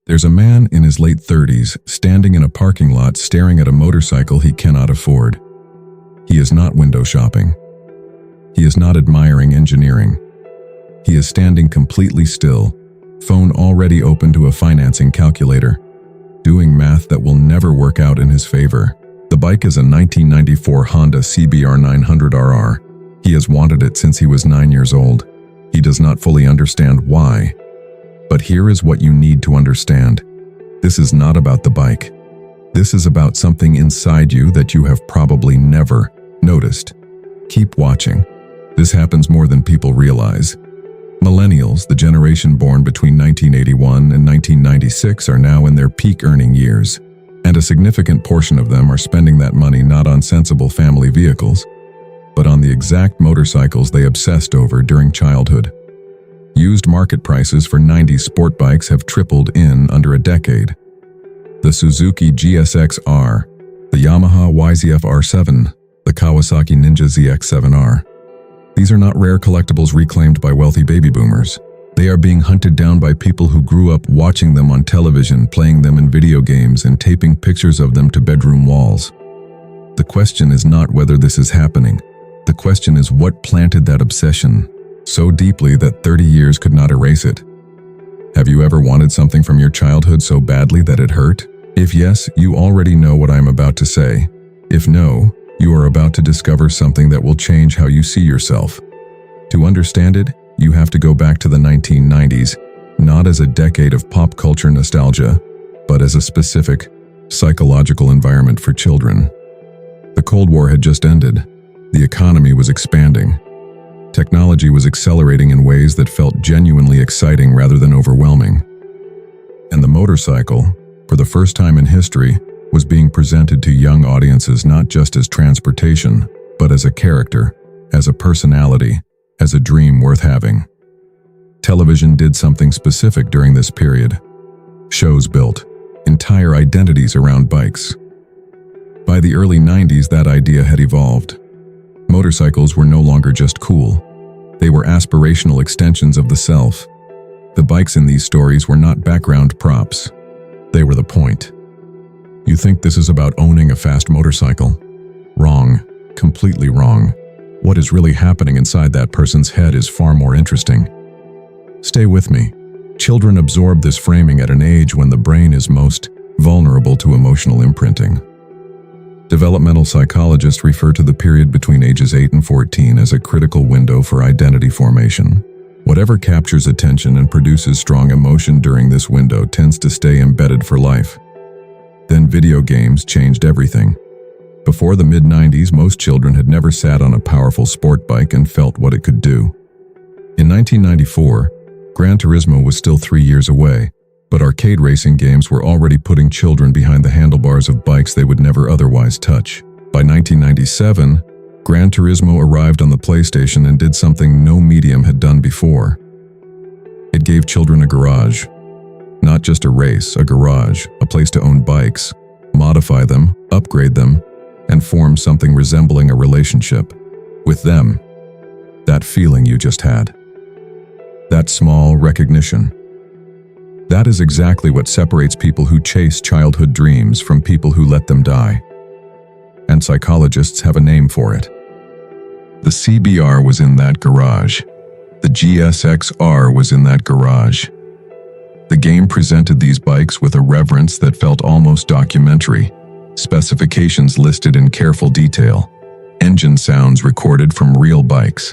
There's a man in his late 30s standing in a parking lot staring at a motorcycle he cannot afford. He is not window shopping. He is not admiring engineering. He is standing completely still, phone already open to a financing calculator, doing math that will never work out in his favor. The bike is a 1994 Honda CBR900RR. He has wanted it since he was 9 years old. He does not fully understand why. But here is what you need to understand. This is not about the bike. This is about something inside you that you have probably never noticed. Keep watching. This happens more than people realize. Millennials, the generation born between 1981 and 1996, are now in their peak earning years, and a significant portion of them are spending that money not on sensible family vehicles, but on the exact motorcycles they obsessed over during childhood. Used market prices for 90s sport bikes have tripled in under a decade. The Suzuki GSX-R, the Yamaha YZF-R7, the Kawasaki Ninja ZX-7R. These are not rare collectibles reclaimed by wealthy baby boomers. They are being hunted down by people who grew up watching them on television, playing them in video games, and taping pictures of them to bedroom walls. The question is not whether this is happening. The question is what planted that obsession so deeply that 30 years could not erase it. Have you ever wanted something from your childhood so badly that it hurt? If yes, you already know what I am about to say. If no, you are about to discover something that will change how you see yourself. To understand it, you have to go back to the 1990s, not as a decade of pop culture nostalgia, but as a specific, psychological environment for children. The Cold War had just ended. The economy was expanding. Technology was accelerating in ways that felt genuinely exciting rather than overwhelming. And the motorcycle, for the first time in history, was being presented to young audiences not just as transportation, but as a character, as a personality, as a dream worth having. Television did something specific during this period. Shows built entire identities around bikes. By the early 90s, that idea had evolved. Motorcycles were no longer just cool. They were aspirational extensions of the self. The bikes in these stories were not background props. They were the point. You think this is about owning a fast motorcycle? Wrong. Completely wrong. What is really happening inside that person's head is far more interesting. Stay with me. Children absorb this framing at an age when the brain is most vulnerable to emotional imprinting. Developmental psychologists refer to the period between ages 8 and 14 as a critical window for identity formation. Whatever captures attention and produces strong emotion during this window tends to stay embedded for life. Then video games changed everything. Before the mid-90s, most children had never sat on a powerful sport bike and felt what it could do. In 1994, Gran Turismo was still 3 years away, but arcade racing games were already putting children behind the handlebars of bikes they would never otherwise touch. By 1997, Gran Turismo arrived on the PlayStation and did something no medium had done before. It gave children a garage. Not just a race, a garage, a place to own bikes, modify them, upgrade them, and form something resembling a relationship with them. That feeling you just had. That small recognition. That is exactly what separates people who chase childhood dreams from people who let them die. And psychologists have a name for it. The CBR was in that garage. The GSX-R was in that garage. The game presented these bikes with a reverence that felt almost documentary. Specifications listed in careful detail. Engine sounds recorded from real bikes.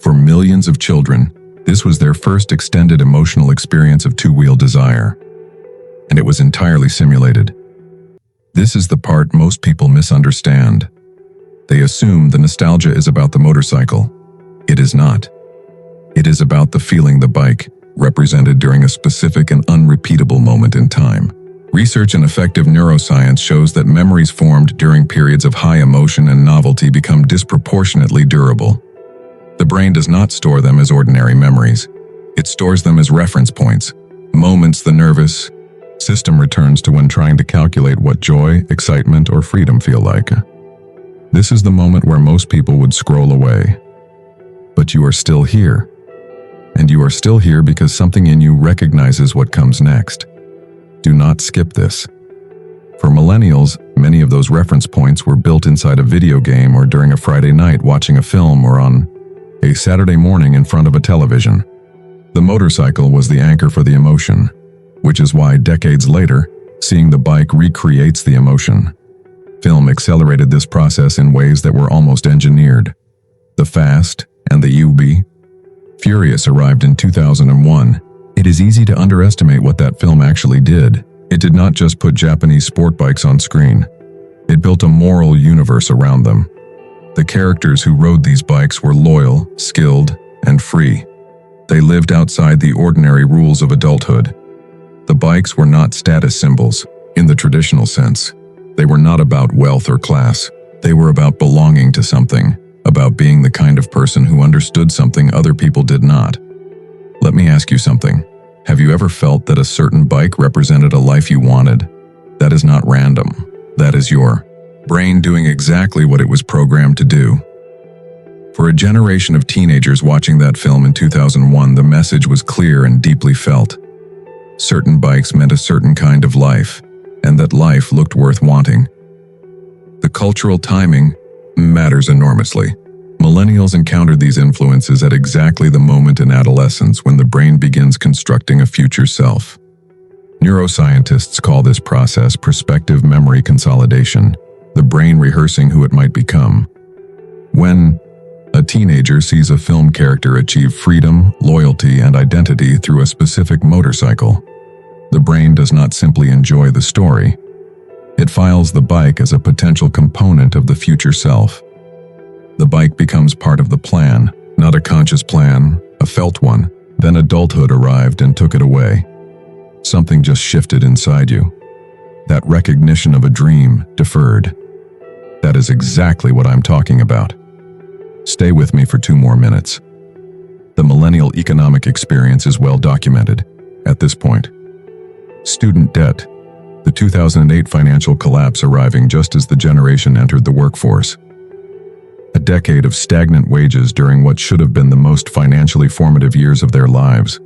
For millions of children, this was their first extended emotional experience of two-wheel desire. And it was entirely simulated. This is the part most people misunderstand. They assume the nostalgia is about the motorcycle. It is not. It is about the feeling the bike represented during a specific and unrepeatable moment in time. Research in affective neuroscience shows that memories formed during periods of high emotion and novelty become disproportionately durable. The brain does not store them as ordinary memories. It stores them as reference points, moments the nervous system returns to when trying to calculate what joy, excitement, or freedom feel like. This is the moment where most people would scroll away. But you are still here. And you are still here because something in you recognizes what comes next. Do not skip this. For millennials, many of those reference points were built inside a video game or during a Friday night watching a film or on a Saturday morning in front of a television. The motorcycle was the anchor for the emotion, which is why decades later, seeing the bike recreates the emotion. Film accelerated this process in ways that were almost engineered. The Fast and the Furious arrived in 2001. It is easy to underestimate what that film actually did. It did not just put Japanese sport bikes on screen. It built a moral universe around them. The characters who rode these bikes were loyal, skilled, and free. They lived outside the ordinary rules of adulthood. The bikes were not status symbols, in the traditional sense. They were not about wealth or class. They were about belonging to something, about being the kind of person who understood something other people did not. Let me ask you something. Have you ever felt that a certain bike represented a life you wanted? That is not random. That is your brain doing exactly what it was programmed to do. For a generation of teenagers watching that film in 2001, the message was clear and deeply felt. Certain bikes meant a certain kind of life, and that life looked worth wanting. The cultural timing matters enormously. Millennials encountered these influences at exactly the moment in adolescence when the brain begins constructing a future self. Neuroscientists call this process prospective memory consolidation, the brain rehearsing who it might become. When a teenager sees a film character achieve freedom, loyalty, and identity through a specific motorcycle, the brain does not simply enjoy the story. It files the bike as a potential component of the future self. The bike becomes part of the plan, not a conscious plan, a felt one. Then adulthood arrived and took it away. Something just shifted inside you. That recognition of a dream, deferred. That is exactly what I'm talking about. Stay with me for 2 more minutes. The millennial economic experience is well documented at this point. Student debt, the 2008 financial collapse arriving just as the generation entered the workforce. A decade of stagnant wages during what should have been the most financially formative years of their lives.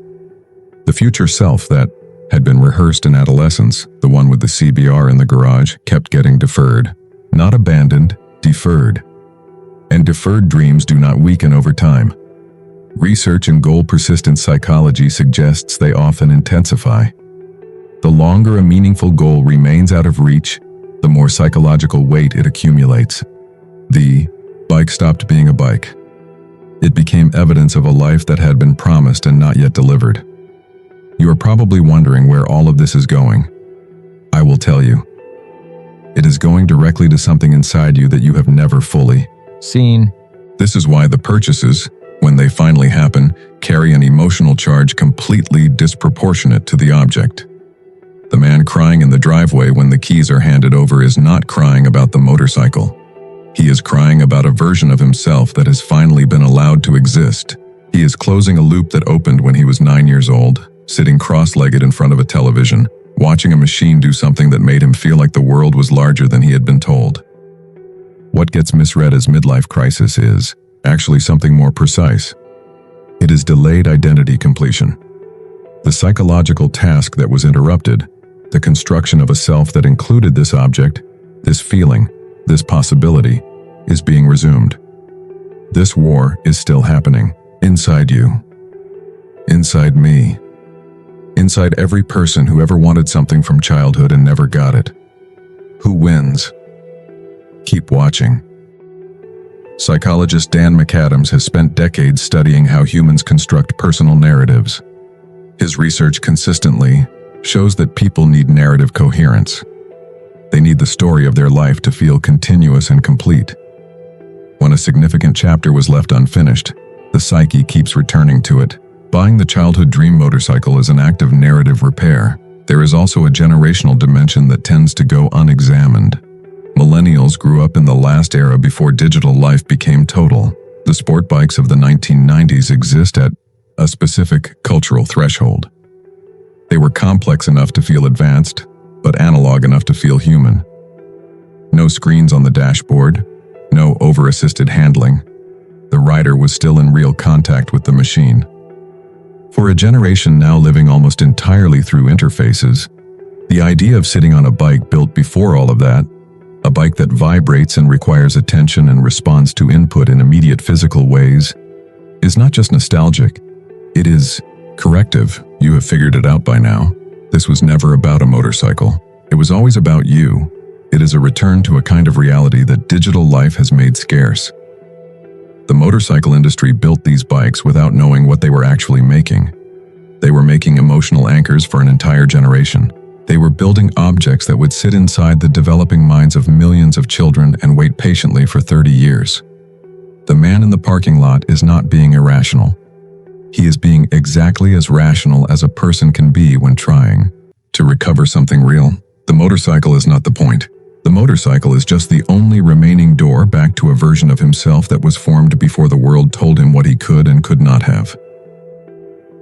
The future self that had been rehearsed in adolescence, the one with the CBR in the garage, kept getting deferred. Not abandoned, deferred. And deferred dreams do not weaken over time. Research in goal-persistent psychology suggests they often intensify. The longer a meaningful goal remains out of reach, the more psychological weight it accumulates. The bike stopped being a bike. It became evidence of a life that had been promised and not yet delivered. You are probably wondering where all of this is going. I will tell you. It is going directly to something inside you that you have never fully seen. This is why the purchases, when they finally happen, carry an emotional charge completely disproportionate to the object. The man crying in the driveway when the keys are handed over is not crying about the motorcycle. He is crying about a version of himself that has finally been allowed to exist. He is closing a loop that opened when he was 9 years old, sitting cross-legged in front of a television, watching a machine do something that made him feel like the world was larger than he had been told. What gets misread as midlife crisis is actually something more precise. It is delayed identity completion. The psychological task that was interrupted, the construction of a self that included this object, this feeling, this possibility, is being resumed. This war is still happening, inside you, inside me, inside every person who ever wanted something from childhood and never got it. Who wins? Keep watching. Psychologist Dan McAdams has spent decades studying how humans construct personal narratives. His research consistently shows that people need narrative coherence. They need the story of their life to feel continuous and complete. When a significant chapter was left unfinished, the psyche keeps returning to it. Buying the childhood dream motorcycle is an act of narrative repair. There is also a generational dimension that tends to go unexamined. Millennials grew up in the last era before digital life became total. The sport bikes of the 1990s exist at a specific cultural threshold. They were complex enough to feel advanced, but analog enough to feel human. No screens on the dashboard, no over-assisted handling. The rider was still in real contact with the machine. For a generation now living almost entirely through interfaces, The idea of sitting on a bike built before all of that, a bike that vibrates and requires attention and responds to input in immediate physical ways, is not just nostalgic, it is corrective. You have figured it out by now. This was never about a motorcycle. It was always about you. It is a return to a kind of reality that digital life has made scarce. The motorcycle industry built these bikes without knowing what they were actually making. They were making emotional anchors for an entire generation. They were building objects that would sit inside the developing minds of millions of children and wait patiently for 30 years. The man in the parking lot is not being irrational. He is being exactly as rational as a person can be when trying to recover something real. The motorcycle is not the point. The motorcycle is just the only remaining door back to a version of himself that was formed before the world told him what he could and could not have.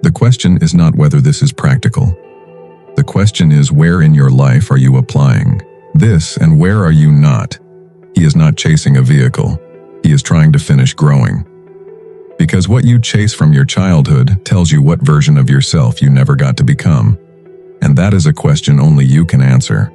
The question is not whether this is practical. The question is, where in your life are you applying this and where are you not? He is not chasing a vehicle. He is trying to finish growing. Because what you chase from your childhood tells you what version of yourself you never got to become. And that is a question only you can answer.